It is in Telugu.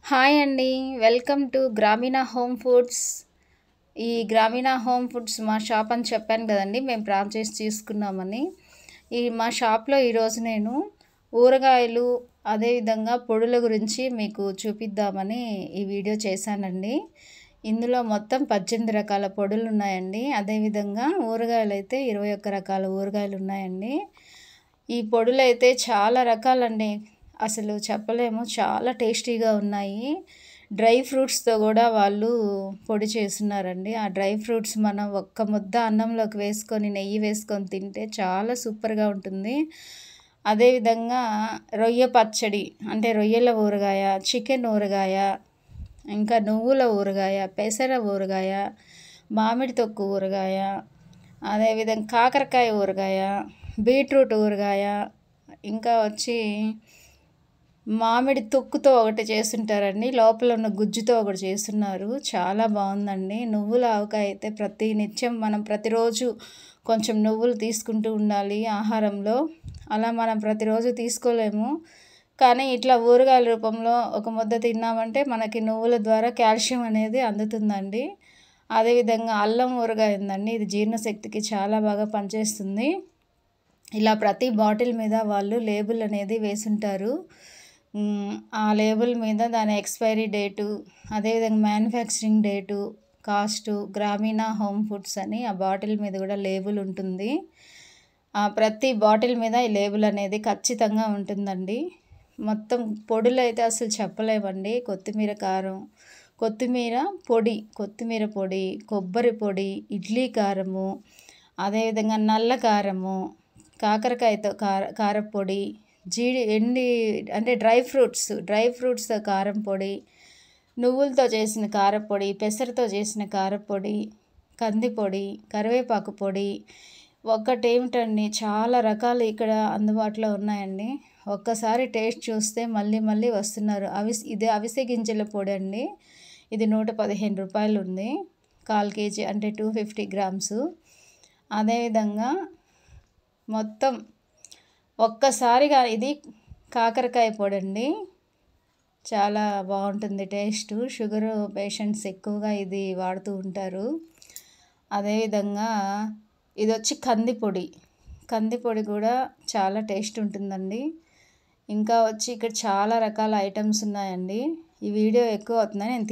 హాయ్ అండి. వెల్కమ్ టు గ్రామీణ హోమ్ ఫుడ్స్. ఈ గ్రామీణ హోమ్ ఫుడ్స్ మా షాప్ అని చెప్పాను కదండి, మేము ఫ్రాంచైజ్ తీసుకున్నామని. మా షాప్లో ఈరోజు నేను ఊరగాయలు, అదేవిధంగా పొడుల గురించి మీకు చూపిద్దామని ఈ వీడియో చేశానండి. ఇందులో మొత్తం 18 రకాల పొడులు ఉన్నాయండి. అదేవిధంగా ఊరగాయలు అయితే 21 రకాల ఊరగాయలు ఉన్నాయండి. ఈ పొడులైతే చాలా రకాలండి, అసలు చెప్పలేము, చాలా టేస్టీగా ఉన్నాయి. డ్రై ఫ్రూట్స్తో కూడా వాళ్ళు పొడి చేస్తున్నారండి. ఆ డ్రై ఫ్రూట్స్ మనం ఒక్క ముద్ద అన్నంలోకి వేసుకొని నెయ్యి వేసుకొని తింటే చాలా సూపర్గా ఉంటుంది. అదేవిధంగా రొయ్య పచ్చడి, అంటే రొయ్యల ఊరగాయ, చికెన్ ఊరగాయ, ఇంకా నువ్వుల ఊరగాయ, పెసర ఊరగాయ, మామిడి తొక్కు ఊరగాయ, అదేవిధంగా కాకరకాయ ఊరగాయ, బీట్రూట్ ఊరగాయ, ఇంకా వచ్చి మామిడి తొక్కుతో ఒకటి చేస్తుంటారండి, లోపల ఉన్న గుజ్జుతో ఒకటి చేస్తున్నారు. చాలా బాగుందండి. నువ్వుల ఆవకాయ అయితే ప్రతి నిత్యం మనం ప్రతిరోజు కొంచెం నువ్వులు తీసుకుంటూ ఉండాలి ఆహారంలో. అలా మనం ప్రతిరోజు తీసుకోలేము, కానీ ఇట్లా ఊరగాయల రూపంలో ఒక ముద్ద తిన్నామంటే మనకి నువ్వుల ద్వారా కాల్షియం అనేది అందుతుందండి. అదేవిధంగా అల్లం ఊరగాయ ఉందండి, ఇది జీర్ణశక్తికి చాలా బాగా పనిచేస్తుంది. ఇలా ప్రతి బాటిల్ మీద వాళ్ళు లేబుల్ అనేది వేసుంటారు. ఆ లేబుల్ మీద దాని ఎక్స్పైరీ డేటు, అదేవిధంగా మ్యానుఫ్యాక్చరింగ్ డేటు, కాస్టు, గ్రామీణ హోమ్ ఫుడ్స్ అని ఆ బాటిల్ మీద కూడా లేబుల్ ఉంటుంది. ప్రతి బాటిల్ మీద ఈ లేబుల్ అనేది ఖచ్చితంగా ఉంటుందండి. మొత్తం పొడులు అయితే అసలు చెప్పలేమండి. కొత్తిమీర కారం, కొత్తిమీర పొడి, కొత్తిమీర పొడి, కొబ్బరి పొడి, ఇడ్లీ కారము, అదేవిధంగా నల్ల కారము, కాకరకాయతో కారపొడి, ఎండి అంటే డ్రై ఫ్రూట్స్తో కారం పొడి, నువ్వులతో చేసిన కారపొడి, పెసరతో చేసిన కారపొడి, కందిపొడి, కరివేపాకు పొడి. ఒక్కటేమిటండి, చాలా రకాలు ఇక్కడ అందుబాటులో ఉన్నాయండి. ఒక్కసారి టేస్ట్ చూస్తే మళ్ళీ మళ్ళీ వస్తున్నారు. ఇది అవిసె గింజల పొడి అండి. ఇది 115 రూపాయలు ఉంది. 1/4 కేజీ అంటే 250 గ్రామ్స్. అదేవిధంగా మొత్తం ఒక్కసారిగా ఇది కాకరకాయ పొడి అండి, చాలా బాగుంటుంది టేస్ట్. షుగర్ పేషెంట్స్ ఎక్కువగా ఇది వాడుతూ ఉంటారు. అదేవిధంగా ఇది వచ్చి కందిపొడి కూడా చాలా టేస్ట్ ఉంటుందండి. ఇంకా వచ్చి ఇక్కడ చాలా రకాల ఐటమ్స్ ఉన్నాయండి. ఈ వీడియో ఎక్కువ అవుతుందని నేను